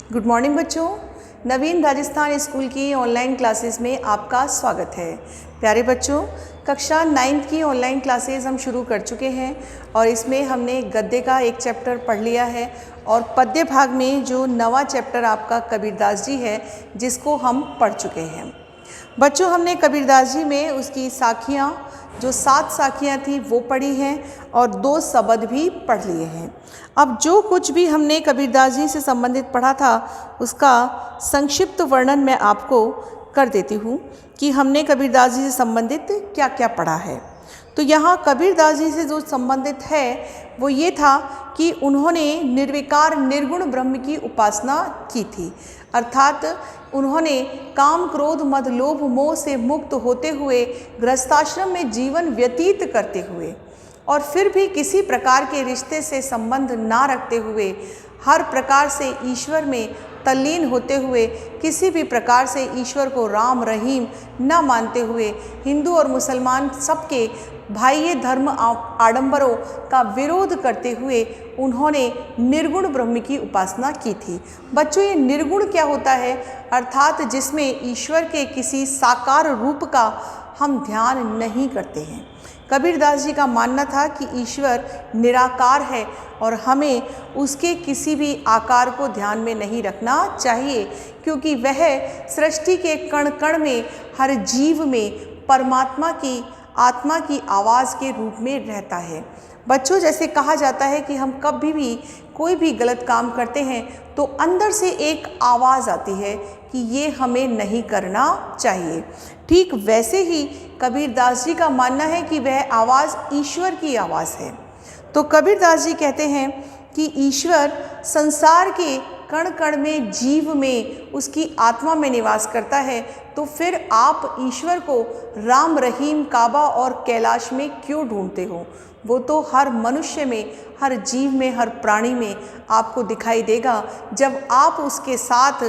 Good morning बच्चों। नवीन Rajasthan school की online classes में आपका स्वागत है। प्यारे बच्चों, कक्षा 9th की ऑनलाइन क्लासेस हम शुरू कर चुके हैं और इसमें हमने गद्य का एक चैप्टर पढ़ लिया है और पद्य भाग में जो नवा चैप्टर आपका कबीरदास जी है जिसको हम पढ़ चुके हैं। बच्चों, हमने कबीरदास जी में उसकी साखियाँ जो 7 साखियाँ थी वो पढ़ी हैं और 2 शब्द भी पढ़ लिए हैं। अब जो कुछ भी हमने कबीरदास जी से संबंधित पढ़ा था उसका संक्षिप्त वर्णन मैं आपको कर देती हूँ कि हमने कबीरदास जी से संबंधित क्या क्या पढ़ा है। तो यहाँ कबीरदास जी से जो संबंधित है वो ये था कि उन्होंने निर्विकार निर्गुण ब्रह्म की उपासना की थी, अर्थात उन्होंने काम क्रोध मद लोभ मोह से मुक्त होते हुए गृहस्थाश्रम में जीवन व्यतीत करते हुए और फिर भी किसी प्रकार के रिश्ते से संबंध ना रखते हुए हर प्रकार से ईश्वर में तल्लीन होते हुए किसी भी प्रकार से ईश्वर को राम रहीम न मानते हुए हिंदू और मुसलमान सबके बाह्य धर्म आडंबरों का विरोध करते हुए उन्होंने निर्गुण ब्रह्म की उपासना की थी। बच्चों, ये निर्गुण क्या होता है? अर्थात जिसमें ईश्वर के किसी साकार रूप का हम ध्यान नहीं करते हैं। कबीरदास जी का मानना था कि ईश्वर निराकार है और हमें उसके किसी भी आकार को ध्यान में नहीं रखना चाहिए, क्योंकि वह सृष्टि के कण कण में हर जीव में परमात्मा की आत्मा की आवाज़ के रूप में रहता है। बच्चों, जैसे कहा जाता है कि हम कभी भी कोई भी गलत काम करते हैं तो अंदर से एक आवाज़ आती है कि ये हमें नहीं करना चाहिए। ठीक वैसे ही कबीरदास जी का मानना है कि वह आवाज़ ईश्वर की आवाज़ है। तो कबीरदास जी कहते हैं कि ईश्वर संसार के कण कण में जीव में उसकी आत्मा में निवास करता है, तो फिर आप ईश्वर को राम रहीम काबा और कैलाश में क्यों ढूंढते हो? वो तो हर मनुष्य में, हर जीव में, हर प्राणी में आपको दिखाई देगा जब आप उसके साथ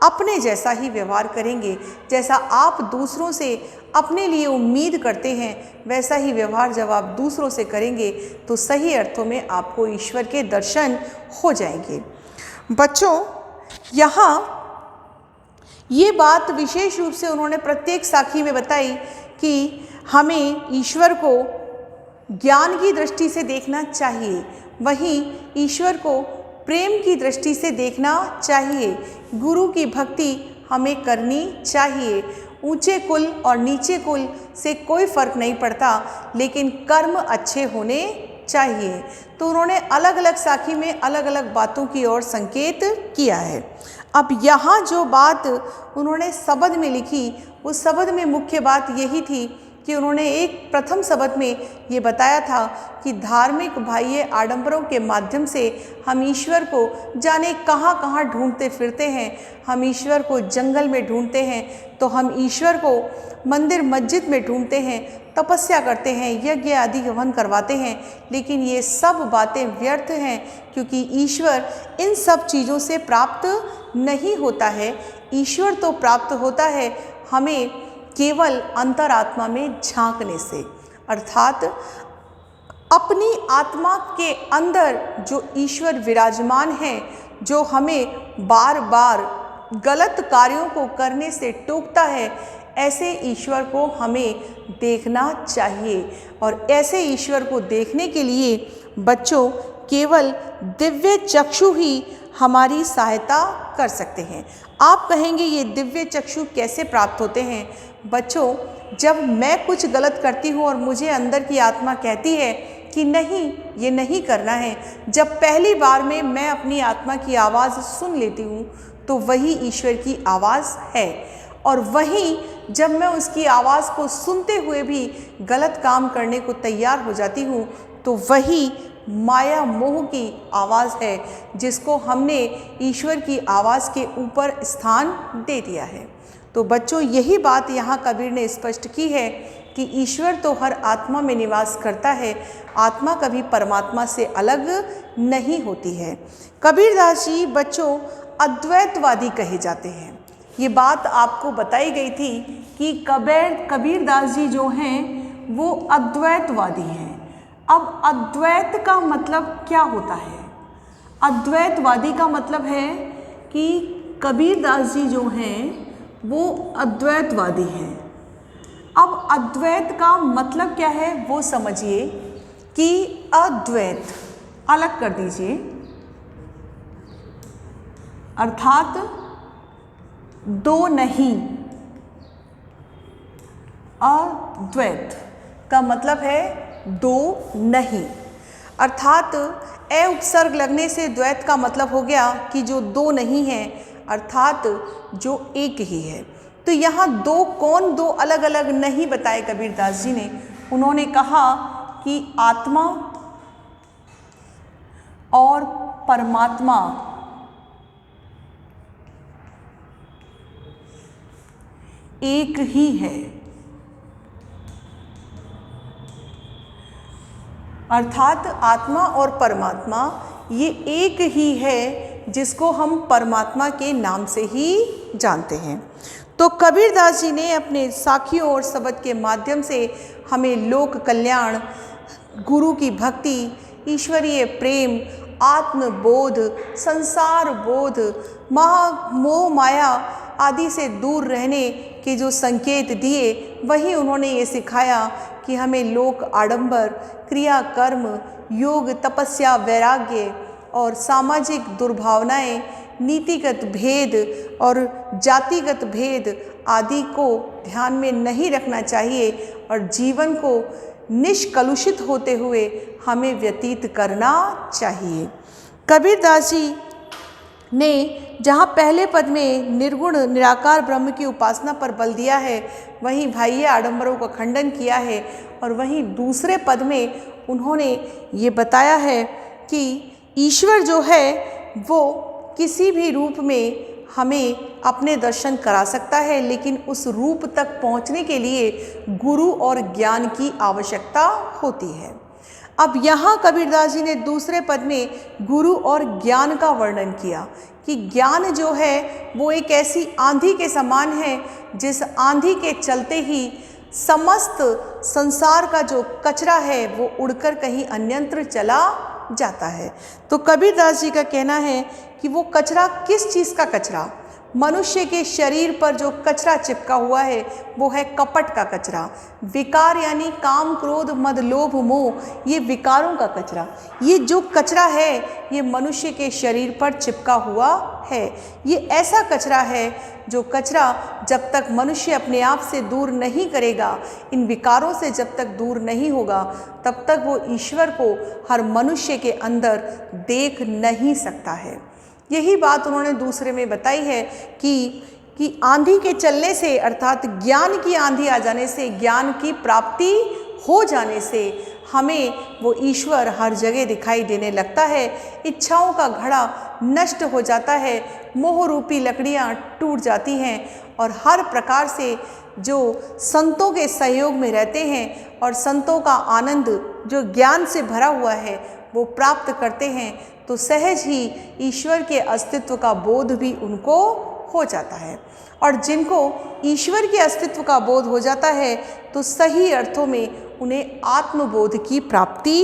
अपने जैसा ही व्यवहार करेंगे। जैसा आप दूसरों से अपने लिए उम्मीद करते हैं वैसा ही व्यवहार जब आप दूसरों से करेंगे तो सही अर्थों में आपको ईश्वर के दर्शन हो जाएंगे। बच्चों, यहाँ ये बात विशेष रूप से उन्होंने प्रत्येक साखी में बताई कि हमें ईश्वर को ज्ञान की दृष्टि से देखना चाहिए, वहीं ईश्वर को प्रेम की दृष्टि से देखना चाहिए। गुरु की भक्ति हमें करनी चाहिए। ऊंचे कुल और नीचे कुल से कोई फर्क नहीं पड़ता, लेकिन कर्म अच्छे होने चाहिए। तो उन्होंने अलग अलग साखी में अलग अलग बातों की ओर संकेत किया है। अब यहाँ जो बात उन्होंने शब्द में लिखी, उस शब्द में मुख्य बात यही थी कि उन्होंने एक प्रथम शब्द में ये बताया था कि धार्मिक बाह्य आडंबरों के माध्यम से हम ईश्वर को जाने कहाँ कहाँ ढूंढते फिरते हैं। हम ईश्वर को जंगल में ढूंढते हैं, तो हम ईश्वर को मंदिर मस्जिद में ढूंढते हैं, तपस्या करते हैं, यज्ञ आदि हवन करवाते हैं, लेकिन ये सब बातें व्यर्थ हैं, क्योंकि ईश्वर इन सब चीज़ों से प्राप्त नहीं होता है। ईश्वर तो प्राप्त होता है हमें केवल अंतरात्मा में झांकने से, अर्थात अपनी आत्मा के अंदर जो ईश्वर विराजमान है, जो हमें बार बार गलत कार्यों को करने से टोकता है, ऐसे ईश्वर को हमें देखना चाहिए। और ऐसे ईश्वर को देखने के लिए बच्चों केवल दिव्य चक्षु ही हमारी सहायता कर सकते हैं। आप कहेंगे ये दिव्य चक्षु कैसे प्राप्त होते हैं? बच्चों, जब मैं कुछ गलत करती हूँ और मुझे अंदर की आत्मा कहती है कि नहीं, ये नहीं करना है, जब पहली बार में मैं अपनी आत्मा की आवाज़ सुन लेती हूँ तो वही ईश्वर की आवाज़ है। और वहीं जब मैं उसकी आवाज़ को सुनते हुए भी गलत काम करने को तैयार हो जाती हूँ तो वही माया मोह की आवाज़ है, जिसको हमने ईश्वर की आवाज़ के ऊपर स्थान दे दिया है। तो बच्चों, यही बात यहाँ कबीर ने स्पष्ट की है कि ईश्वर तो हर आत्मा में निवास करता है, आत्मा कभी परमात्मा से अलग नहीं होती है। कबीरदास जी बच्चों अद्वैतवादी कहे जाते हैं। ये बात आपको बताई गई थी कि कबीरदास जी जो हैं वो अद्वैतवादी हैं। अब अद्वैत का मतलब क्या होता है? अद्वैतवादी का मतलब है कि कबीरदास जी जो हैं वो अद्वैतवादी हैं। अब अद्वैत का मतलब क्या है वो समझिए कि अद्वैत अलग कर दीजिए, अर्थात दो नहीं। अद्वैत का मतलब है दो नहीं, अर्थात ए उपसर्ग लगने से द्वैत का मतलब हो गया कि जो दो नहीं है, अर्थात जो एक ही है। तो यहाँ दो कौन, दो अलग अलग नहीं बताए कबीरदास जी ने। उन्होंने कहा कि आत्मा और परमात्मा एक ही है, अर्थात आत्मा और परमात्मा ये एक ही है, जिसको हम परमात्मा के नाम से ही जानते हैं। तो कबीरदास जी ने अपने साखियों और शब्द के माध्यम से हमें लोक कल्याण, गुरु की भक्ति, ईश्वरीय प्रेम, आत्मबोध, संसार बोध, मोह माया आदि से दूर रहने के जो संकेत दिए, वही उन्होंने ये सिखाया कि हमें लोक आडंबर, क्रिया कर्म, योग, तपस्या, वैराग्य और सामाजिक दुर्भावनाएं, नीतिगत भेद और जातिगत भेद आदि को ध्यान में नहीं रखना चाहिए और जीवन को निष्कलुषित होते हुए हमें व्यतीत करना चाहिए। कबीरदास जी ने जहाँ पहले पद में निर्गुण निराकार ब्रह्म की उपासना पर बल दिया है, वहीं बाह्य आडंबरों का खंडन किया है, और वहीं दूसरे पद में उन्होंने ये बताया है कि ईश्वर जो है वो किसी भी रूप में हमें अपने दर्शन करा सकता है, लेकिन उस रूप तक पहुँचने के लिए गुरु और ज्ञान की आवश्यकता होती है। अब यहाँ कबीरदास जी ने दूसरे पद में गुरु और ज्ञान का वर्णन किया कि ज्ञान जो है वो एक ऐसी आंधी के समान है, जिस आंधी के चलते ही समस्त संसार का जो कचरा है वो उड़कर कहीं अन्यत्र चला जाता है। तो कबीरदास जी का कहना है कि वो कचरा किस चीज़ का कचरा, मनुष्य के शरीर पर जो कचरा चिपका हुआ है वो है कपट का कचरा, विकार यानी काम, क्रोध, मद, लोभ, मोह, ये विकारों का कचरा। ये जो कचरा है ये मनुष्य के शरीर पर चिपका हुआ है। ये ऐसा कचरा है जो कचरा जब तक मनुष्य अपने आप से दूर नहीं करेगा, इन विकारों से जब तक दूर नहीं होगा, तब तक वो ईश्वर को हर मनुष्य के अंदर देख नहीं सकता है। यही बात उन्होंने दूसरे में बताई है कि आंधी के चलने से, अर्थात ज्ञान की आंधी आ जाने से, ज्ञान की प्राप्ति हो जाने से हमें वो ईश्वर हर जगह दिखाई देने लगता है। इच्छाओं का घड़ा नष्ट हो जाता है, मोह रूपी लकड़ियाँ टूट जाती हैं और हर प्रकार से जो संतों के सहयोग में रहते हैं और संतों का आनंद जो ज्ञान से भरा हुआ है वो प्राप्त करते हैं, तो सहज ही ईश्वर के अस्तित्व का बोध भी उनको हो जाता है। और जिनको ईश्वर के अस्तित्व का बोध हो जाता है तो सही अर्थों में उन्हें आत्मबोध की प्राप्ति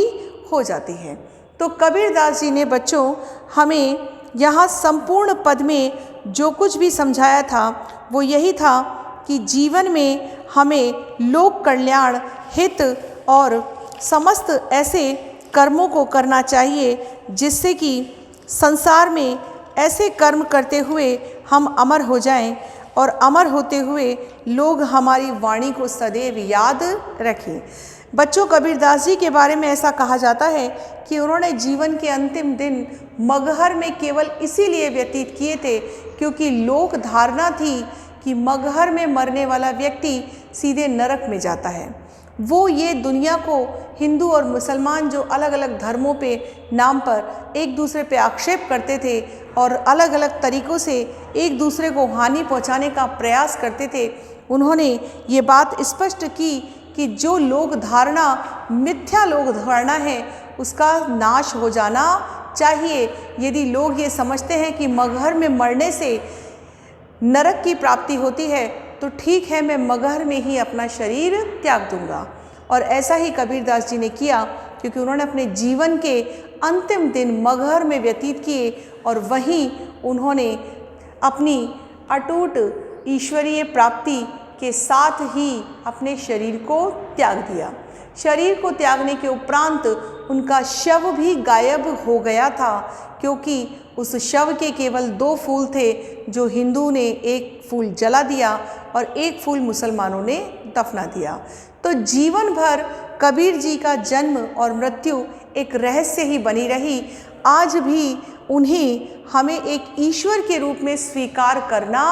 हो जाती है। तो कबीरदास जी ने बच्चों हमें यहाँ संपूर्ण पद में जो कुछ भी समझाया था वो यही था कि जीवन में हमें लोक कल्याण, हित और समस्त ऐसे कर्मों को करना चाहिए जिससे कि संसार में ऐसे कर्म करते हुए हम अमर हो जाएं और अमर होते हुए लोग हमारी वाणी को सदैव याद रखें। बच्चों, कबीरदास जी के बारे में ऐसा कहा जाता है कि उन्होंने जीवन के अंतिम दिन मगहर में केवल इसीलिए व्यतीत किए थे क्योंकि लोक धारणा थी कि मगहर में मरने वाला व्यक्ति सीधे नरक में जाता है। वो ये दुनिया को, हिंदू और मुसलमान जो अलग अलग धर्मों पे नाम पर एक दूसरे पे आक्षेप करते थे और अलग अलग तरीक़ों से एक दूसरे को हानि पहुंचाने का प्रयास करते थे, उन्होंने ये बात स्पष्ट की कि जो लोक धारणा मिथ्या लोक धारणा है उसका नाश हो जाना चाहिए। यदि लोग ये समझते हैं कि मगहर में मरने से नरक की प्राप्ति होती है तो ठीक है, मैं मगहर में ही अपना शरीर त्याग दूंगा। और ऐसा ही कबीरदास जी ने किया क्योंकि उन्होंने अपने जीवन के अंतिम दिन मगहर में व्यतीत किए और वहीं उन्होंने अपनी अटूट ईश्वरीय प्राप्ति के साथ ही अपने शरीर को त्याग दिया। शरीर को त्यागने के उपरांत उनका शव भी गायब हो गया था, क्योंकि उस शव के केवल 2 फूल थे, जो हिंदू ने एक फूल जला दिया और एक फूल मुसलमानों ने दफना दिया। तो जीवन भर कबीर जी का जन्म और मृत्यु एक रहस्य ही बनी रही। आज भी उन्हें हमें एक ईश्वर के रूप में स्वीकार करना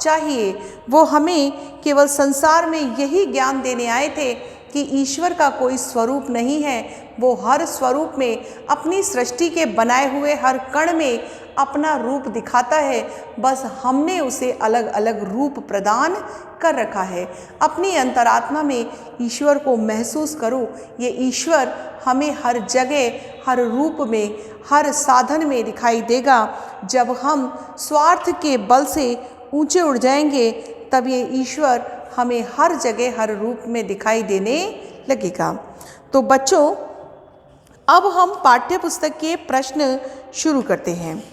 चाहिए। वो हमें केवल संसार में यही ज्ञान देने आए थे कि ईश्वर का कोई स्वरूप नहीं है, वो हर स्वरूप में अपनी सृष्टि के बनाए हुए हर कण में अपना रूप दिखाता है, बस हमने उसे अलग अलग रूप प्रदान कर रखा है। अपनी अंतरात्मा में ईश्वर को महसूस करो। ये ईश्वर हमें हर जगह, हर रूप में, हर साधन में दिखाई देगा। जब हम स्वार्थ के बल से ऊंचे उड़ जाएंगे, तब ये ईश्वर हमें हर जगह, हर रूप में दिखाई देने लगेगा। तो बच्चों, अब हम पाठ्य पुस्तक के प्रश्न शुरू करते हैं।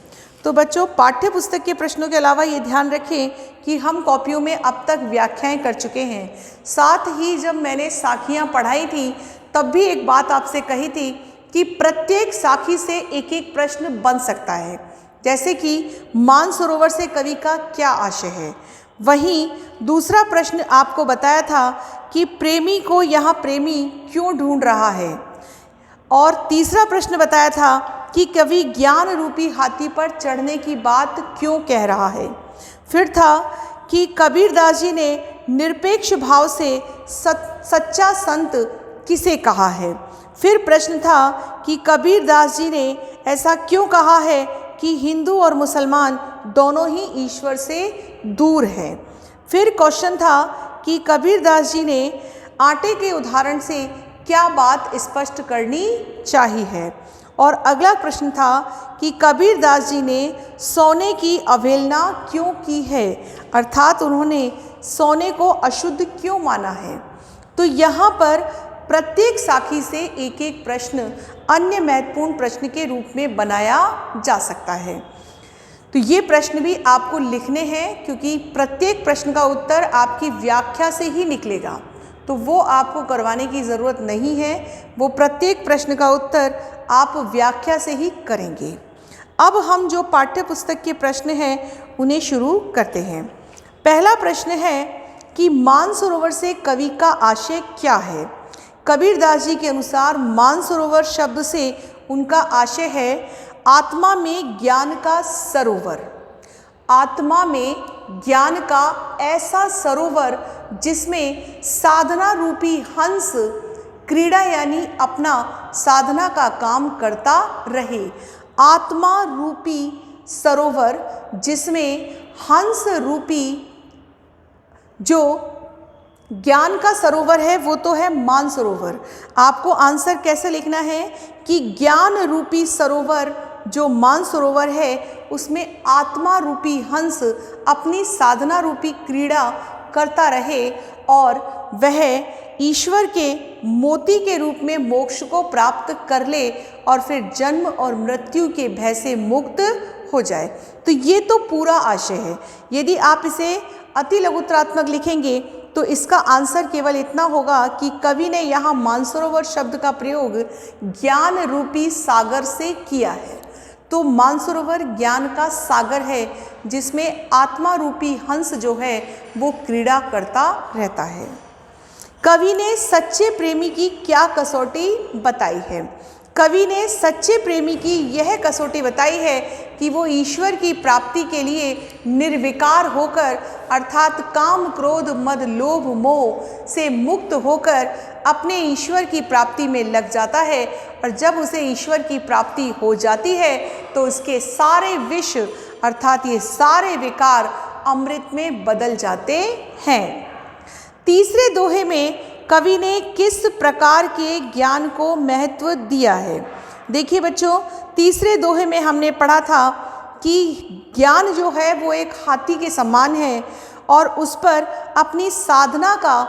तो बच्चों, पाठ्य पुस्तक के प्रश्नों के अलावा ये ध्यान रखें कि हम कॉपियों में अब तक व्याख्याएं कर चुके हैं। साथ ही जब मैंने साखियां पढ़ाई थी, तब भी एक बात आपसे कही थी कि प्रत्येक साखी से एक एक प्रश्न बन सकता है। जैसे कि मानसरोवर से कवि का क्या आशय है। वहीं दूसरा प्रश्न आपको बताया था कि प्रेमी को यहाँ प्रेमी क्यों ढूंढ रहा है। और तीसरा प्रश्न बताया था कि कवि ज्ञान रूपी हाथी पर चढ़ने की बात क्यों कह रहा है। फिर था कि कबीरदास जी ने निरपेक्ष भाव से सच्चा संत किसे कहा है। फिर प्रश्न था कि कबीरदास जी ने ऐसा क्यों कहा है कि हिंदू और मुसलमान दोनों ही ईश्वर से दूर हैं। फिर क्वेश्चन था कि कबीरदास जी ने आटे के उदाहरण से क्या बात स्पष्ट करनी चाहिए है। और अगला प्रश्न था कि कबीरदास जी ने सोने की अवहेलना क्यों की है, अर्थात उन्होंने सोने को अशुद्ध क्यों माना है। तो यहाँ पर प्रत्येक साखी से एक एक प्रश्न अन्य महत्वपूर्ण प्रश्न के रूप में बनाया जा सकता है। तो ये प्रश्न भी आपको लिखने हैं, क्योंकि प्रत्येक प्रश्न का उत्तर आपकी व्याख्या से ही निकलेगा, तो वो आपको करवाने की ज़रूरत नहीं है। वो प्रत्येक प्रश्न का उत्तर आप व्याख्या से ही करेंगे। अब हम जो पाठ्य पुस्तक के प्रश्न हैं उन्हें शुरू करते हैं। पहला प्रश्न है कि मानसरोवर से कवि का आशय क्या है। कबीरदास जी के अनुसार मानसरोवर शब्द से उनका आशय है आत्मा में ज्ञान का सरोवर। आत्मा में ज्ञान का ऐसा सरोवर जिसमें साधना रूपी हंस क्रीड़ा यानी अपना साधना का काम करता रहे। आत्मा रूपी सरोवर जिसमें हंस रूपी जो ज्ञान का सरोवर है वो तो है मानसरोवर। आपको आंसर कैसे लिखना है कि ज्ञान रूपी सरोवर जो मानसरोवर है उसमें आत्मा रूपी हंस अपनी साधना रूपी क्रीड़ा करता रहे और वह ईश्वर के मोती के रूप में मोक्ष को प्राप्त कर ले और फिर जन्म और मृत्यु के भय से मुक्त हो जाए। तो ये तो पूरा आशय है। यदि आप इसे अति लघुत्रात्मक लिखेंगे तो इसका आंसर केवल इतना होगा कि कवि ने यहाँ मानसरोवर शब्द का प्रयोग ज्ञान रूपी सागर से किया है। तो मानसरोवर ज्ञान का सागर है जिसमें आत्मा रूपी हंस जो है वो क्रीड़ा करता रहता है। कवि ने सच्चे प्रेमी की क्या कसौटी बताई है। कवि ने सच्चे प्रेमी की यह कसौटी बताई है कि वो ईश्वर की प्राप्ति के लिए निर्विकार होकर अर्थात काम क्रोध मद लोभ मोह से मुक्त होकर अपने ईश्वर की प्राप्ति में लग जाता है और जब उसे ईश्वर की प्राप्ति हो जाती है तो उसके सारे विष अर्थात ये सारे विकार अमृत में बदल जाते हैं। तीसरे दोहे में कवि ने किस प्रकार के ज्ञान को महत्व दिया है। देखिए बच्चों, तीसरे दोहे में हमने पढ़ा था कि ज्ञान जो है वो एक हाथी के समान है और उस पर अपनी साधना का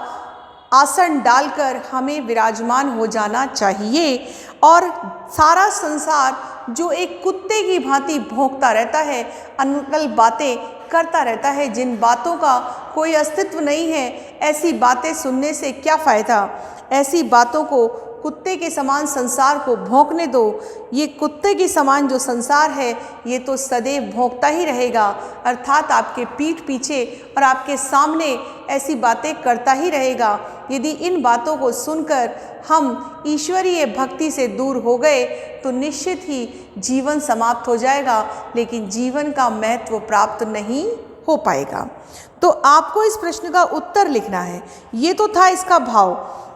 आसन डालकर हमें विराजमान हो जाना चाहिए। और सारा संसार जो एक कुत्ते की भांति भौंकता रहता है, अनकल बातें करता रहता है, जिन बातों का कोई अस्तित्व नहीं है, ऐसी बातें सुनने से क्या फ़ायदा। ऐसी बातों को कुत्ते के समान संसार को भौंकने दो। ये कुत्ते के समान जो संसार है ये तो सदैव भौंकता ही रहेगा, अर्थात आपके पीठ पीछे और आपके सामने ऐसी बातें करता ही रहेगा। यदि इन बातों को सुनकर हम ईश्वरीय भक्ति से दूर हो गए तो निश्चित ही जीवन समाप्त हो जाएगा, लेकिन जीवन का महत्व प्राप्त नहीं हो पाएगा। तो आपको इस प्रश्न का उत्तर लिखना है। ये तो था इसका भाव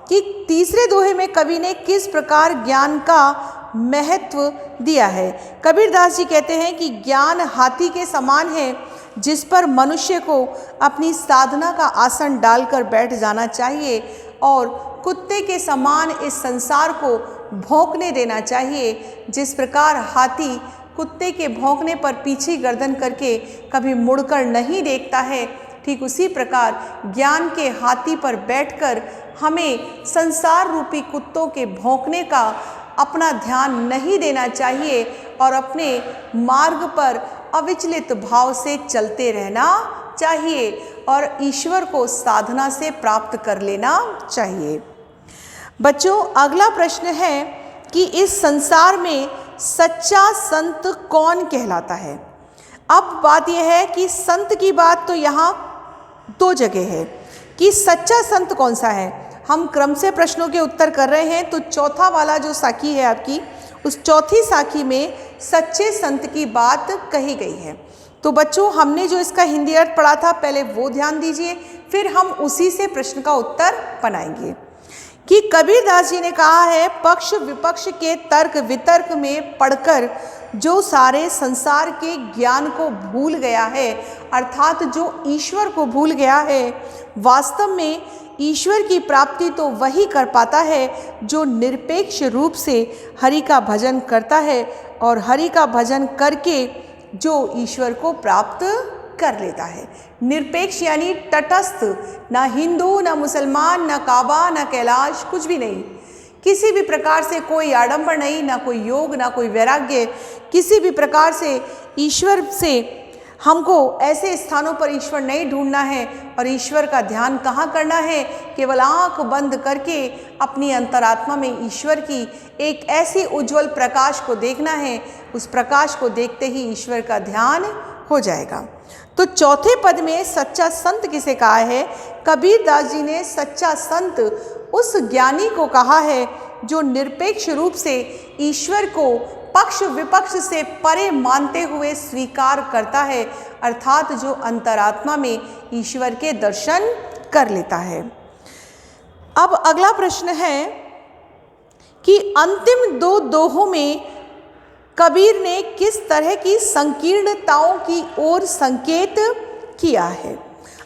कि तीसरे दोहे में कवि ने किस प्रकार ज्ञान का महत्व दिया है। कबीरदास जी कहते हैं कि ज्ञान हाथी के समान है, जिस पर मनुष्य को अपनी साधना का आसन डालकर बैठ जाना चाहिए और कुत्ते के समान इस संसार को भौंकने देना चाहिए। जिस प्रकार हाथी कुत्ते के भौंकने पर पीछे गर्दन करके कभी मुड़कर नहीं देखता है, ठीक उसी प्रकार ज्ञान के हाथी पर बैठकर हमें संसार रूपी कुत्तों के भौंकने का अपना ध्यान नहीं देना चाहिए और अपने मार्ग पर अविचलित भाव से चलते रहना चाहिए और ईश्वर को साधना से प्राप्त कर लेना चाहिए। बच्चों, अगला प्रश्न है कि इस संसार में सच्चा संत कौन कहलाता है। अब बात यह है कि संत की बात तो यहाँ दो जगह है कि सच्चा संत कौन सा है। हम क्रम से प्रश्नों के उत्तर कर रहे हैं, तो चौथा वाला जो साखी है आपकी, उस चौथी साखी में सच्चे संत की बात कही गई है। तो बच्चों, हमने जो इसका हिंदी अर्थ पढ़ा था पहले वो ध्यान दीजिए, फिर हम उसी से प्रश्न का उत्तर बनाएंगे। कि कबीरदास जी ने कहा है, पक्ष विपक्ष के तर्क वितर्क में पढ़कर जो सारे संसार के ज्ञान को भूल गया है, अर्थात जो ईश्वर को भूल गया है, वास्तव में ईश्वर की प्राप्ति तो वही कर पाता है जो निरपेक्ष रूप से हरि का भजन करता है और हरि का भजन करके जो ईश्वर को प्राप्त कर लेता है। निरपेक्ष यानी तटस्थ, ना हिंदू, ना मुसलमान, ना काबा, ना कैलाश, कुछ भी नहीं। किसी भी प्रकार से कोई आडंबर नहीं, ना कोई योग, ना कोई वैराग्य। किसी भी प्रकार से ईश्वर से हमको ऐसे स्थानों पर ईश्वर नहीं ढूंढना है और ईश्वर का ध्यान कहाँ करना है, केवल आँख बंद करके अपनी अंतरात्मा में ईश्वर की एक ऐसी उज्जवल प्रकाश को देखना है। उस प्रकाश को देखते ही ईश्वर का ध्यान हो जाएगा। तो चौथे पद में सच्चा संत किसे कहा है? कबीरदास जी ने सच्चा संत उस ज्ञानी को कहा है जो निरपेक्ष रूप से ईश्वर को पक्ष विपक्ष से परे मानते हुए स्वीकार करता है, अर्थात जो अंतरात्मा में ईश्वर के दर्शन कर लेता है। अब अगला प्रश्न है कि अंतिम दो दोहों में कबीर ने किस तरह की संकीर्णताओं की ओर संकेत किया है।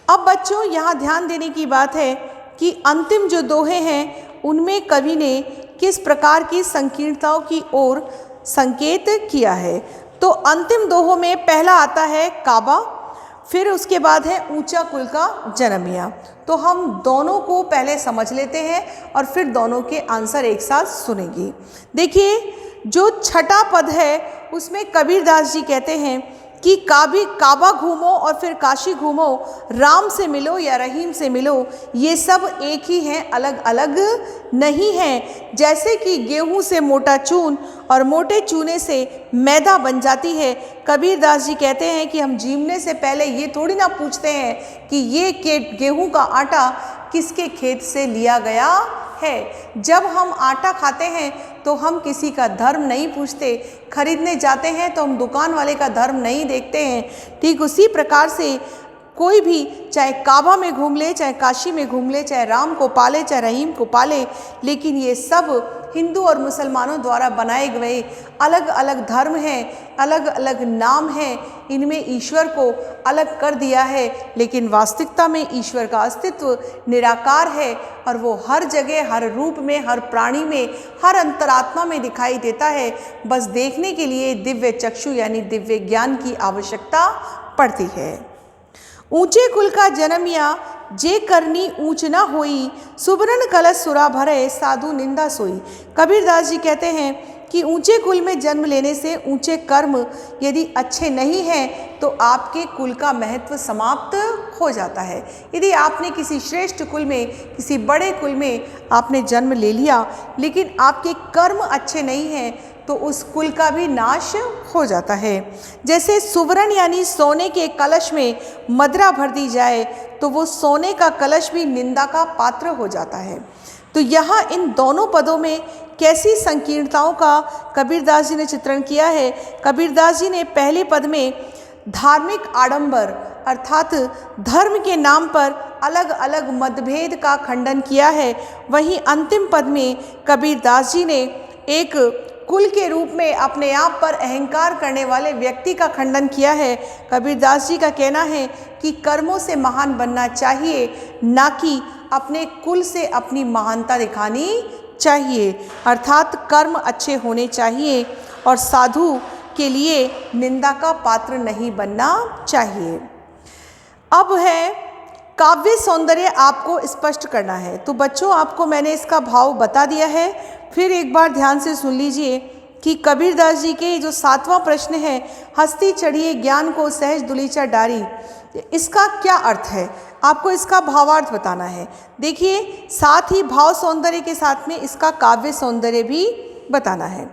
अब बच्चों, यहाँ ध्यान देने की बात है कि अंतिम जो दोहे हैं उनमें कवि ने किस प्रकार की संकीर्णताओं की ओर संकेत किया है। तो अंतिम दोहों में पहला आता है काबा, फिर उसके बाद है ऊंचा कुल का जन्मिया। तो हम दोनों को पहले समझ लेते हैं और फिर दोनों के आंसर एक साथ सुनेंगे। देखिए, जो छठा पद है उसमें कबीरदास जी कहते हैं कि काबा घूमो और फिर काशी घूमो, राम से मिलो या रहीम से मिलो, ये सब एक ही हैं, अलग अलग नहीं हैं। जैसे कि गेहूं से मोटा चून और मोटे चूने से मैदा बन जाती है, कबीरदास जी कहते हैं कि हम जीवने से पहले ये थोड़ी ना पूछते हैं कि ये गेहूं का आटा किसके खेत से लिया गया है। जब हम आटा खाते हैं तो हम किसी का धर्म नहीं पूछते, खरीदने जाते हैं तो हम दुकान वाले का धर्म नहीं देखते हैं। ठीक उसी प्रकार से कोई भी चाहे काबा में घूम ले, चाहे काशी में घूम ले, चाहे राम को पाले, चाहे रहीम को पाले, लेकिन ये सब हिंदू और मुसलमानों द्वारा बनाए गए अलग अलग धर्म हैं, अलग अलग नाम हैं। इनमें ईश्वर को अलग कर दिया है, लेकिन वास्तविकता में ईश्वर का अस्तित्व निराकार है और वो हर जगह, हर रूप में, हर प्राणी में, हर अंतरात्मा में दिखाई देता है। बस देखने के लिए दिव्य चक्षु यानी दिव्य ज्ञान की आवश्यकता पड़ती है। ऊंचे कुल का जन्मिया जे करनी ऊंच न होई, सुबरन कलश सुरा भरे साधु निंदा सोई। कबीरदास जी कहते हैं कि ऊंचे कुल में जन्म लेने से ऊंचे कर्म यदि अच्छे नहीं हैं तो आपके कुल का महत्व समाप्त हो जाता है। यदि आपने किसी श्रेष्ठ कुल में, किसी बड़े कुल में आपने जन्म ले लिया लेकिन आपके कर्म अच्छे नहीं हैं तो उस कुल का भी नाश हो जाता है। जैसे सुवर्ण यानी सोने के कलश में मदिरा भर दी जाए तो वो सोने का कलश भी निंदा का पात्र हो जाता है। तो यहाँ इन दोनों पदों में कैसी संकीर्णताओं का कबीरदास जी ने चित्रण किया है। कबीरदास जी ने पहले पद में धार्मिक आडंबर अर्थात धर्म के नाम पर अलग अलग मतभेद का खंडन किया है। वहीं अंतिम पद में कबीरदास जी ने एक कुल के रूप में अपने आप पर अहंकार करने वाले व्यक्ति का खंडन किया है। कबीरदास जी का कहना है कि कर्मों से महान बनना चाहिए, ना कि अपने कुल से अपनी महानता दिखानी चाहिए। अर्थात कर्म अच्छे होने चाहिए और साधु के लिए निंदा का पात्र नहीं बनना चाहिए। अब है काव्य सौंदर्य आपको स्पष्ट करना है। तो बच्चों आपको मैंने इसका भाव बता दिया है। फिर एक बार ध्यान से सुन लीजिए कि कबीरदास जी के जो 7वां प्रश्न है, हस्ती चढ़िए ज्ञान को सहज दुलीचा डारी, इसका क्या अर्थ है, आपको इसका भावार्थ बताना है। देखिए साथ ही भाव सौंदर्य के साथ में इसका काव्य सौंदर्य भी बताना है।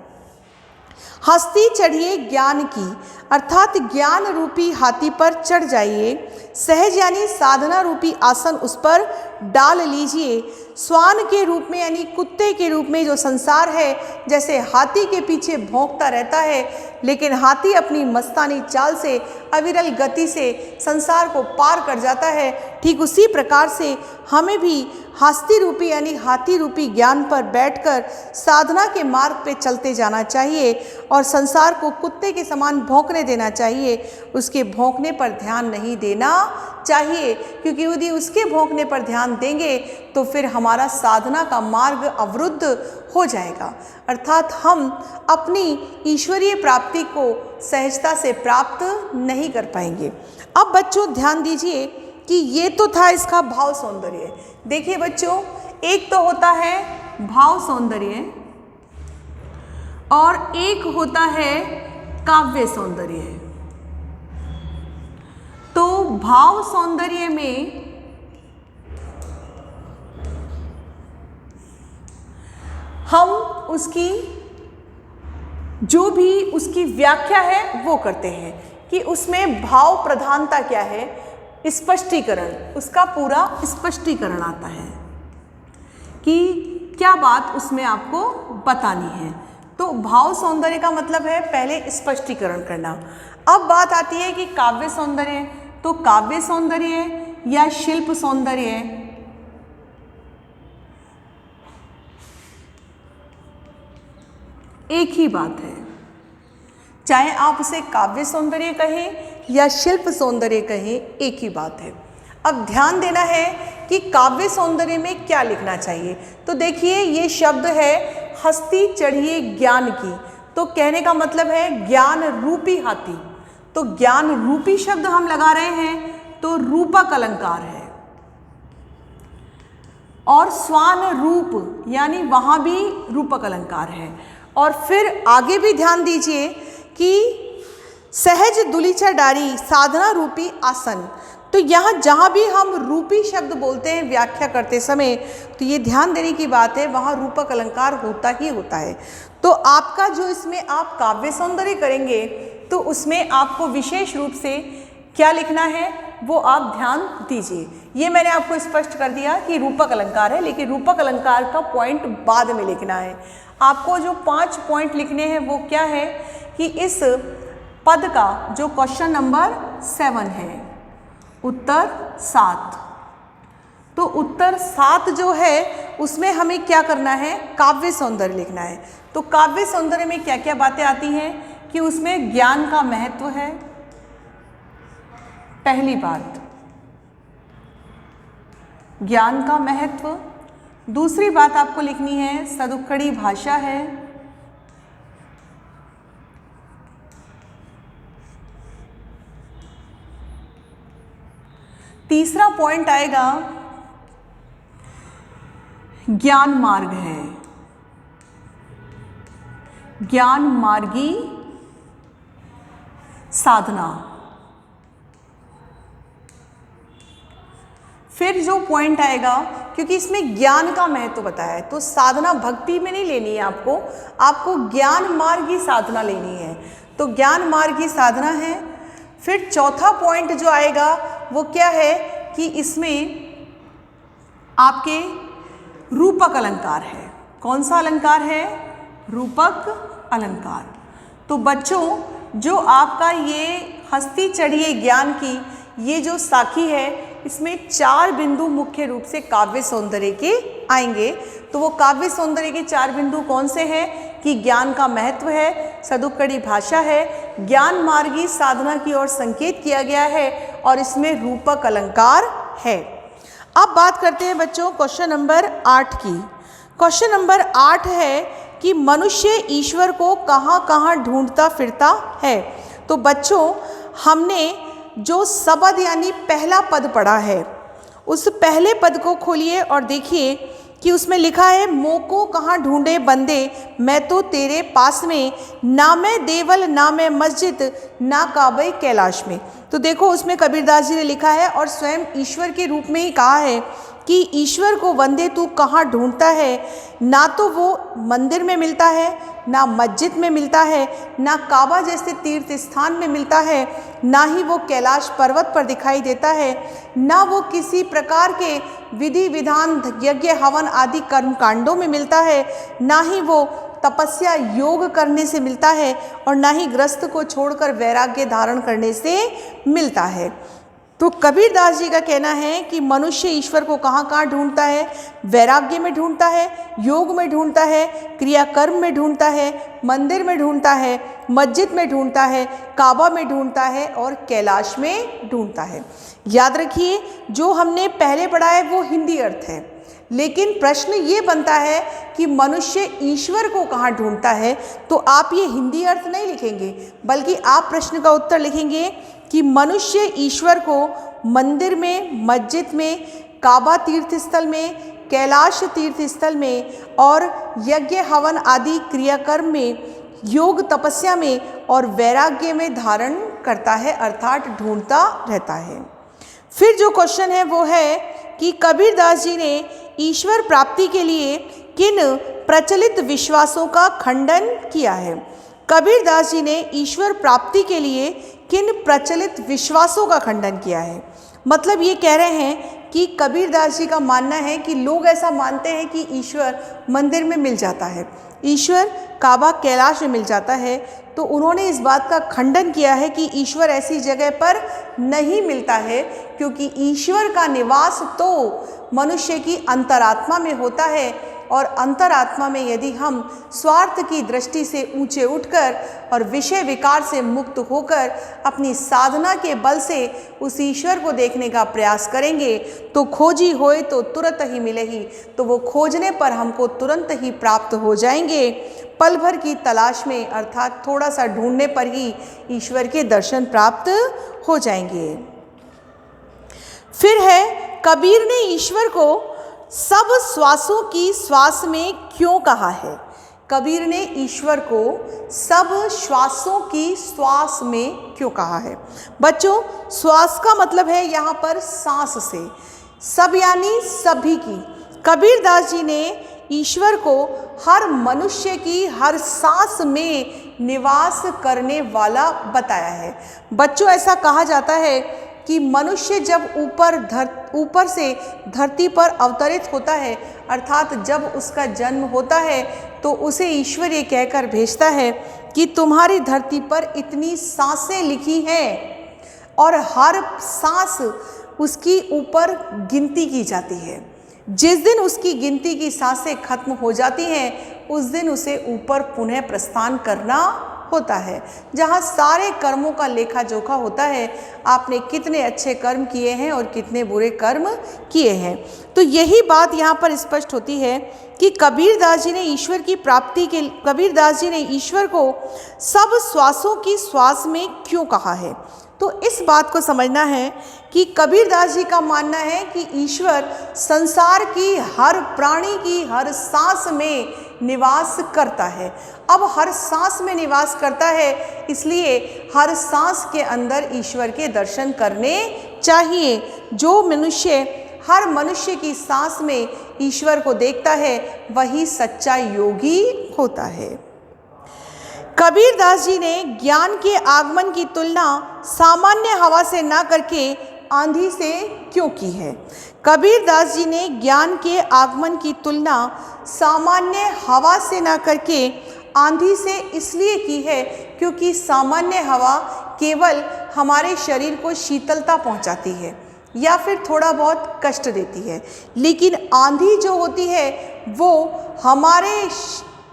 हस्ती चढ़िए ज्ञान की अर्थात ज्ञान रूपी हाथी पर चढ़ जाइए, सहज यानी साधना रूपी आसन उस पर डाल लीजिए। स्वान के रूप में यानी कुत्ते के रूप में जो संसार है, जैसे हाथी के पीछे भौंकता रहता है लेकिन हाथी अपनी मस्तानी चाल से अविरल गति से संसार को पार कर जाता है, ठीक उसी प्रकार से हमें भी हस्ती रूपी यानी हाथी रूपी ज्ञान पर बैठकर साधना के मार्ग पे चलते जाना चाहिए और संसार को कुत्ते के समान भौंकने देना चाहिए। उसके भौंकने पर ध्यान नहीं देना चाहिए, क्योंकि यदि उसके भौंकने पर ध्यान देंगे तो फिर हमारा साधना का मार्ग अवरुद्ध हो जाएगा। अर्थात हम अपनी ईश्वरीय प्राप्ति को सहजता से प्राप्त नहीं कर पाएंगे। अब बच्चों ध्यान दीजिए कि ये तो था इसका भाव सौंदर्य। देखिए बच्चों, एक तो होता है भाव सौंदर्य और एक होता है काव्य सौंदर्य। तो भाव सौंदर्य में हम उसकी जो भी उसकी व्याख्या है वो करते हैं कि उसमें भाव प्रधानता क्या है, स्पष्टीकरण, उसका पूरा स्पष्टीकरण आता है कि क्या बात उसमें आपको बतानी है। तो भाव सौंदर्य का मतलब है पहले स्पष्टीकरण करना। अब बात आती है कि काव्य सौंदर्य, तो काव्य सौंदर्य या शिल्प सौंदर्य, एक ही बात है। चाहे आप उसे काव्य सौंदर्य कहें या शिल्प सौंदर्य कहें, एक ही बात है। अब ध्यान देना है कि काव्य सौंदर्य में क्या लिखना चाहिए। तो देखिए ये शब्द है हस्ती चढ़िए ज्ञान की, तो कहने का मतलब है ज्ञान रूपी हाथी। तो ज्ञान रूपी शब्द हम लगा रहे हैं तो रूपक अलंकार है। और स्वान रूप यानी वहां भी रूपक अलंकार है। और फिर आगे भी ध्यान दीजिए कि सहज दुलीचा डारी साधना रूपी आसन, तो यहाँ जहाँ भी हम रूपी शब्द बोलते हैं व्याख्या करते समय तो ये ध्यान देने की बात है, वहाँ रूपक अलंकार होता ही होता है। तो आपका जो इसमें आप काव्य सौंदर्य करेंगे तो उसमें आपको विशेष रूप से क्या लिखना है वो आप ध्यान दीजिए। ये मैंने आपको स्पष्ट कर दिया कि रूपक अलंकार है, लेकिन रूपक अलंकार का पॉइंट बाद में लिखना है। आपको जो 5 पॉइंट लिखने हैं वो क्या है कि इस पद का जो क्वेश्चन नंबर 7 है, उत्तर 7, तो उत्तर 7 जो है उसमें हमें क्या करना है, काव्य सौंदर्य लिखना है। तो काव्य सौंदर्य में क्या क्या बातें आती हैं कि उसमें ज्ञान का महत्व है, पहली बात ज्ञान का महत्व। दूसरी बात आपको लिखनी है सदुक्कड़ी भाषा है। तीसरा पॉइंट आएगा ज्ञान मार्ग है, ज्ञान मार्गी साधना। फिर जो पॉइंट आएगा, क्योंकि इसमें ज्ञान का महत्व बताया है, तो साधना भक्ति में नहीं लेनी है आपको ज्ञान मार्ग की साधना लेनी है, तो ज्ञान मार्ग की साधना है। फिर चौथा पॉइंट जो आएगा वो क्या है कि इसमें आपके रूपक अलंकार है। कौन सा अलंकार है? रूपक अलंकार। तो बच्चों, जो आपका ये हस्ती चढ़िए ज्ञान की ये जो साखी है, इसमें 4 बिंदु मुख्य रूप से काव्य सौंदर्य के आएंगे। तो वो काव्य सौंदर्य के 4 बिंदु कौन से हैं कि ज्ञान का महत्व है, सदुक्कड़ी भाषा है, ज्ञान मार्गी साधना की ओर संकेत किया गया है और इसमें रूपक अलंकार है। अब बात करते हैं बच्चों क्वेश्चन नंबर 8 की। क्वेश्चन नंबर 8 है कि मनुष्य ईश्वर को कहाँ कहाँ ढूंढता फिरता है। तो बच्चों, हमने जो सबद यानी पहला पद पढ़ा है, उस पहले पद को खोलिए और देखिए कि उसमें लिखा है, मोको कहाँ ढूंढे बंदे, मैं तो तेरे पास में, ना मैं देवल ना मैं मस्जिद, ना काबे कैलाश में। तो देखो उसमें कबीरदास जी ने लिखा है और स्वयं ईश्वर के रूप में ही कहा है कि ईश्वर को वंदे तू कहाँ ढूंढता है। ना तो वो मंदिर में मिलता है, ना मस्जिद में मिलता है, ना काबा जैसे तीर्थ स्थान में मिलता है, ना ही वो कैलाश पर्वत पर दिखाई देता है, ना वो किसी प्रकार के विधि विधान यज्ञ हवन आदि कर्म कांडों में मिलता है, ना ही वो तपस्या योग करने से मिलता है, और ना ही ग्रस्त को छोड़कर वैराग्य धारण करने से मिलता है। तो कबीरदास जी का कहना है कि मनुष्य ईश्वर को कहाँ कहाँ ढूंढता है? वैराग्य में ढूंढता है, योग में ढूंढता है, क्रियाकर्म में ढूंढता है, मंदिर में ढूंढता है, मस्जिद में ढूंढता है, काबा में ढूंढता है और कैलाश में ढूंढता है। याद रखिए, जो हमने पहले पढ़ा है वो हिंदी अर्थ है, लेकिन प्रश्न ये बनता है कि मनुष्य ईश्वर को कहाँ ढूंढता है। तो आप ये हिंदी अर्थ नहीं लिखेंगे, बल्कि आप प्रश्न का उत्तर लिखेंगे कि मनुष्य ईश्वर को मंदिर में, मस्जिद में, काबा तीर्थ स्थल में, कैलाश तीर्थ स्थल में और यज्ञ हवन आदि क्रियाकर्म में, योग तपस्या में और वैराग्य में धारण करता है, अर्थात ढूंढता रहता है। फिर जो क्वेश्चन है वो है कि कबीरदास जी ने ईश्वर प्राप्ति के लिए किन प्रचलित विश्वासों का खंडन किया है। कबीरदास जी ने ईश्वर प्राप्ति के लिए किन प्रचलित विश्वासों का खंडन किया है। मतलब ये कह रहे हैं कि कबीरदास जी का मानना है कि लोग ऐसा मानते हैं कि ईश्वर मंदिर में मिल जाता है, ईश्वर काबा कैलाश में मिल जाता है, तो उन्होंने इस बात का खंडन किया है कि ईश्वर ऐसी जगह पर नहीं मिलता है, क्योंकि ईश्वर का निवास तो मनुष्य की अंतरात्मा में होता है, और अंतरात्मा में यदि हम स्वार्थ की दृष्टि से ऊंचे उठकर और विषय विकार से मुक्त होकर अपनी साधना के बल से उस ईश्वर को देखने का प्रयास करेंगे तो खोजी होए तो तुरंत ही मिले ही, तो वो खोजने पर हमको तुरंत ही प्राप्त हो जाएंगे। पल भर की तलाश में, अर्थात थोड़ा सा ढूंढने पर ही ईश्वर के दर्शन प्राप्त हो जाएंगे। फिर है, कबीर ने ईश्वर को सब श्वासों की श्वास में क्यों कहा है। कबीर ने ईश्वर को सब श्वासों की श्वास में क्यों कहा है। बच्चों, श्वास का मतलब है यहाँ पर सांस से, सब यानी सभी की। कबीरदास जी ने ईश्वर को हर मनुष्य की हर सांस में निवास करने वाला बताया है। बच्चों, ऐसा कहा जाता है कि मनुष्य जब ऊपर से धरती पर अवतरित होता है, अर्थात जब उसका जन्म होता है, तो उसे ईश्वर ये कहकर भेजता है कि तुम्हारी धरती पर इतनी सांसें लिखी हैं और हर सांस उसकी ऊपर गिनती की जाती है। जिस दिन उसकी गिनती की सांसें खत्म हो जाती हैं, उस दिन उसे ऊपर पुनः प्रस्थान करना होता है, जहाँ सारे कर्मों का लेखा जोखा होता है, आपने कितने अच्छे कर्म किए हैं और कितने बुरे कर्म किए हैं। तो यही बात यहाँ पर स्पष्ट होती है कि कबीरदास जी ने ईश्वर की प्राप्ति के कबीरदास जी ने ईश्वर को सब श्वासों की श्वास में क्यों कहा है। तो इस बात को समझना है कि कबीरदास जी का मानना है कि ईश्वर संसार की हर प्राणी की हर सांस में निवास करता है। अब हर सांस में निवास करता है, इसलिए हर सांस के अंदर ईश्वर के दर्शन करने चाहिए। जो मनुष्य हर मनुष्य की सांस में ईश्वर को देखता है वही सच्चा योगी होता है। कबीरदास जी ने ज्ञान के आगमन की तुलना सामान्य हवा से ना करके आंधी से क्यों की है? कबीरदास जी ने ज्ञान के आगमन की तुलना सामान्य हवा से ना करके आंधी से इसलिए की है क्योंकि सामान्य हवा केवल हमारे शरीर को शीतलता पहुंचाती है या फिर थोड़ा बहुत कष्ट देती है, लेकिन आंधी जो होती है वो हमारे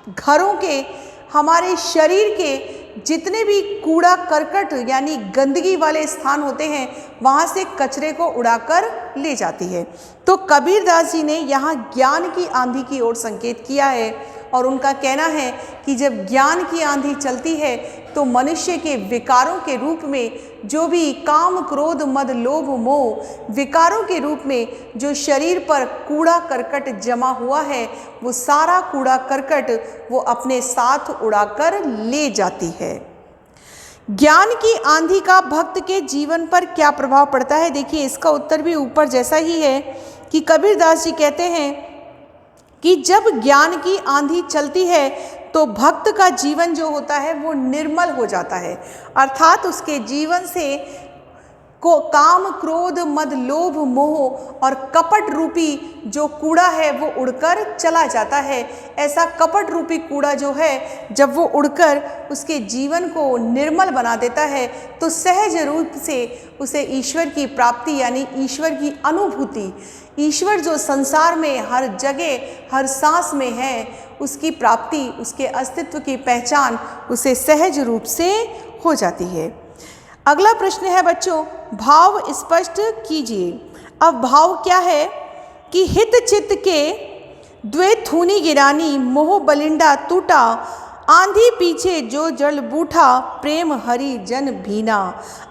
घरों के, हमारे शरीर के जितने भी कूड़ा करकट यानी गंदगी वाले स्थान होते हैं वहाँ से कचरे को उड़ाकर ले जाती है। तो कबीरदास जी ने यहाँ ज्ञान की आंधी की ओर संकेत किया है और उनका कहना है कि जब ज्ञान की आंधी चलती है तो मनुष्य के विकारों के रूप में जो भी काम क्रोध मद लोभ मोह विकारों के रूप में जो शरीर पर कूड़ा करकट जमा हुआ है वो सारा कूड़ा करकट वो अपने साथ उड़ाकर ले जाती है। ज्ञान की आंधी का भक्त के जीवन पर क्या प्रभाव पड़ता है? देखिए, इसका उत्तर भी ऊपर जैसा ही है कि कबीरदास जी कहते हैं कि जब ज्ञान की आंधी चलती है तो भक्त का जीवन जो होता है वो निर्मल हो जाता है, अर्थात उसके जीवन से को काम क्रोध मद लोभ मोह और कपट रूपी जो कूड़ा है वो उड़कर चला जाता है। ऐसा कपट रूपी कूड़ा जो है जब वो उड़कर उसके जीवन को निर्मल बना देता है तो सहज रूप से उसे ईश्वर की प्राप्ति यानी ईश्वर की अनुभूति, ईश्वर जो संसार में हर जगह हर सांस में है उसकी प्राप्ति, उसके अस्तित्व की पहचान उसे सहज रूप से हो जाती है। अगला प्रश्न है बच्चों, भाव स्पष्ट कीजिए। अब भाव क्या है कि हित चित्त के द्वे थूनी गिरानी मोह बलिंडा टूटा आंधी पीछे जो जल बूठा प्रेम हरि जन भीना।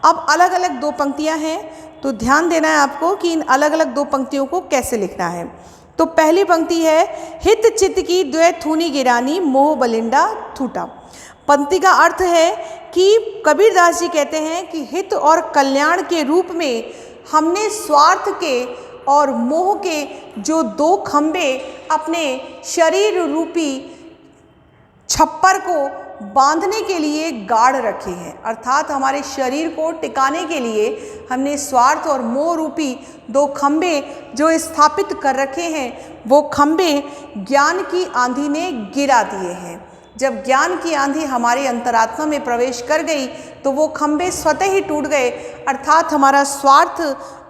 अब अलग अलग दो पंक्तियां हैं तो ध्यान देना है आपको कि इन अलग अलग दो पंक्तियों को कैसे लिखना है। तो पहली पंक्ति है हित चित्त की द्वे थूनी गिरानी मोह बलिंडा टूटा। पंक्ति का अर्थ है कि कबीरदास जी कहते हैं कि हित और कल्याण के रूप में हमने स्वार्थ के और मोह के जो दो खंभे अपने शरीर रूपी छप्पर को बांधने के लिए गाड़ रखे हैं, अर्थात हमारे शरीर को टिकाने के लिए हमने स्वार्थ और मोह रूपी दो खंभे जो स्थापित कर रखे हैं वो खंभे ज्ञान की आंधी ने गिरा दिए हैं। जब ज्ञान की आंधी हमारे अंतरात्मा में प्रवेश कर गई तो वो खंभे स्वतः ही टूट गए, अर्थात हमारा स्वार्थ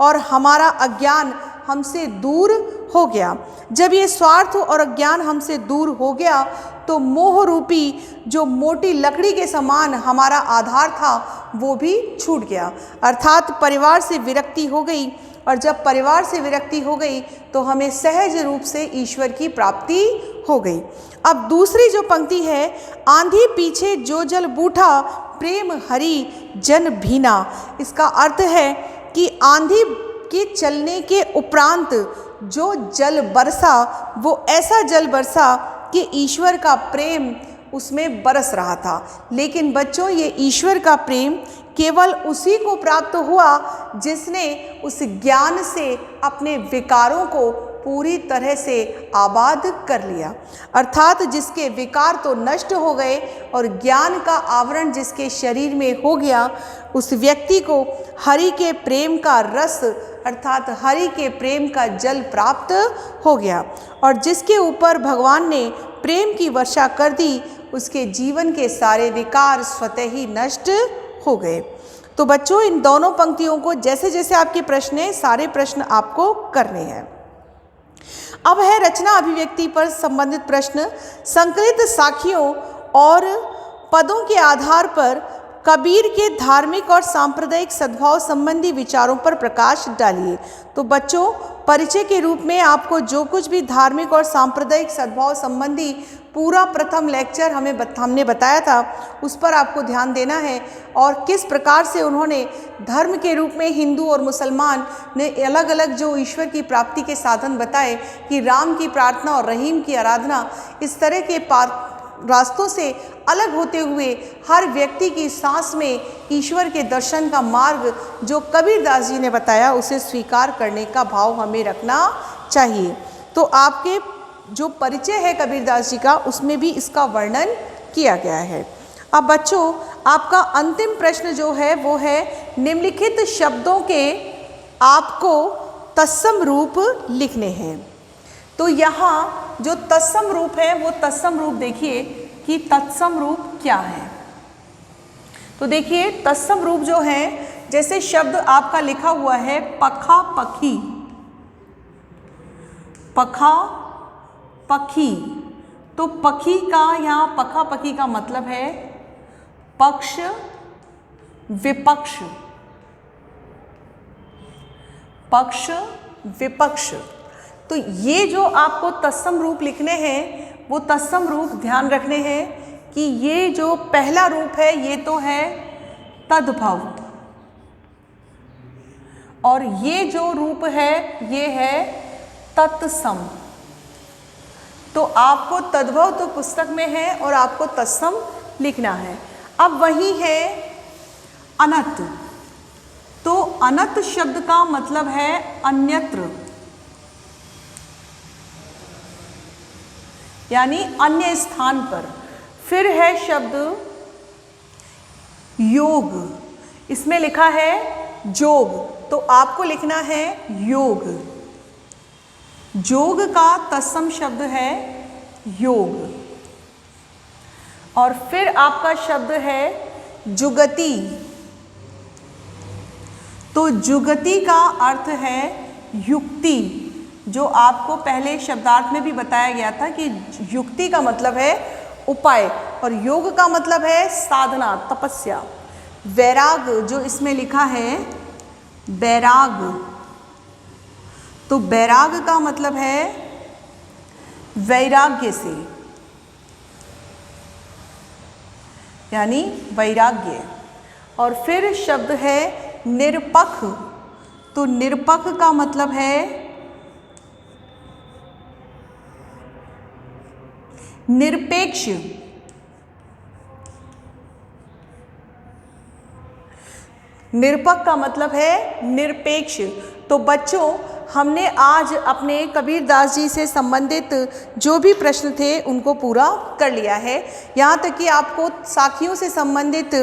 और हमारा अज्ञान हमसे दूर हो गया। जब ये स्वार्थ और अज्ञान हमसे दूर हो गया तो मोह रूपी जो मोटी लकड़ी के समान हमारा आधार था वो भी छूट गया, अर्थात परिवार से विरक्ति हो गई। और जब परिवार से विरक्ति हो गई तो हमें सहज रूप से ईश्वर की प्राप्ति हो गई। अब दूसरी जो पंक्ति है आंधी पीछे जो जल बूठा प्रेम हरि जन भीना, इसका अर्थ है कि आंधी के चलने के उपरांत जो जल बरसा वो ऐसा जल बरसा कि ईश्वर का प्रेम उसमें बरस रहा था। लेकिन बच्चों, ये ईश्वर का प्रेम केवल उसी को प्राप्त हुआ जिसने उस ज्ञान से अपने विकारों को पूरी तरह से आबाद कर लिया, अर्थात जिसके विकार तो नष्ट हो गए और ज्ञान का आवरण जिसके शरीर में हो गया, उस व्यक्ति को हरि के प्रेम का रस अर्थात हरि के प्रेम का जल प्राप्त हो गया। और जिसके ऊपर भगवान ने प्रेम की वर्षा कर दी उसके जीवन के सारे विकार स्वतः ही नष्ट हो गए। तो बच्चों, इन दोनों पंक्तियों को जैसे जैसे आपके प्रश्न हैं सारे प्रश्न आपको करने हैं। अब है रचना अभिव्यक्ति पर संबंधित प्रश्न। संकलित साखियों और पदों के आधार पर कबीर के धार्मिक और सांप्रदायिक सद्भाव संबंधी विचारों पर प्रकाश डालिए। तो बच्चों, परिचय के रूप में आपको जो कुछ भी धार्मिक और सांप्रदायिक सद्भाव संबंधी पूरा प्रथम लेक्चर हमने बताया था, उस पर आपको ध्यान देना है और किस प्रकार से उन्होंने धर्म के रूप में हिंदू और मुसलमान ने अलग अलग जो ईश्वर की प्राप्ति के साधन बताए कि राम की प्रार्थना और रहीम की आराधना, इस तरह के रास्तों से अलग होते हुए हर व्यक्ति की सांस में ईश्वर के दर्शन का मार्ग जो कबीरदास जी ने बताया, उसे स्वीकार करने का भाव हमें रखना चाहिए। तो आपके जो परिचय है कबीरदास जी का, उसमें भी इसका वर्णन किया गया है। अब बच्चों, आपका अंतिम प्रश्न जो है वो है निम्नलिखित शब्दों के आपको तत्सम रूप लिखने हैं। तो यहाँ जो तत्सम रूप है वो तत्सम रूप देखिए कि तत्सम रूप क्या है। तो देखिए तत्सम रूप जो है, जैसे शब्द आपका लिखा हुआ है पखा पखी, पखा पखी, तो पखी का यहाँ पखा पखी का मतलब है पक्ष विपक्ष, पक्ष विपक्ष। तो ये जो आपको तत्सम रूप लिखने हैं, वो तत्सम रूप ध्यान रखने हैं कि ये जो पहला रूप है ये तो है तद्भव, और ये जो रूप है ये है तत्सम। तो आपको तद्भव तो पुस्तक में है और आपको तत्सम लिखना है। अब वही है अनत। तो अनत शब्द का मतलब है अन्यत्र, यानी अन्य स्थान पर। फिर है शब्द योग, इसमें लिखा है जोग, तो आपको लिखना है योग। जोग का तत्सम शब्द है योग। और फिर आपका शब्द है जुगति। तो जुगति का अर्थ है युक्ति, जो आपको पहले शब्दार्थ में भी बताया गया था कि युक्ति का मतलब है उपाय और योग का मतलब है साधना, तपस्या। वैराग जो इसमें लिखा है बैराग, तो बैराग का मतलब है वैराग्य से, यानी वैराग्य। और फिर शब्द है निरपक्ष। तो निरपक्ष का मतलब है निरपेक्ष। निरपक्ष का मतलब है निरपेक्ष। तो बच्चों, हमने आज अपने कबीरदास जी से संबंधित जो भी प्रश्न थे उनको पूरा कर लिया है। यहाँ तक कि आपको साखियों से संबंधित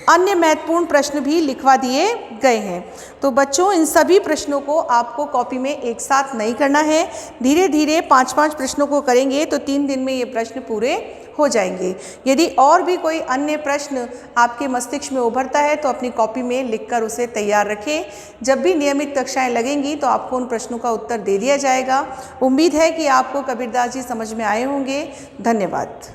अन्य महत्वपूर्ण प्रश्न भी लिखवा दिए गए हैं। तो बच्चों, इन सभी प्रश्नों को आपको कॉपी में एक साथ नहीं करना है, धीरे धीरे 5-5 प्रश्नों को करेंगे तो 3 दिन में ये प्रश्न पूरे हो जाएंगे। यदि और भी कोई अन्य प्रश्न आपके मस्तिष्क में उभरता है तो अपनी कॉपी में लिखकर उसे तैयार रखें। जब भी नियमित कक्षाएं लगेंगी तो आपको उन प्रश्नों का उत्तर दे दिया जाएगा। उम्मीद है कि आपको कबीरदास जी समझ में आए होंगे। धन्यवाद।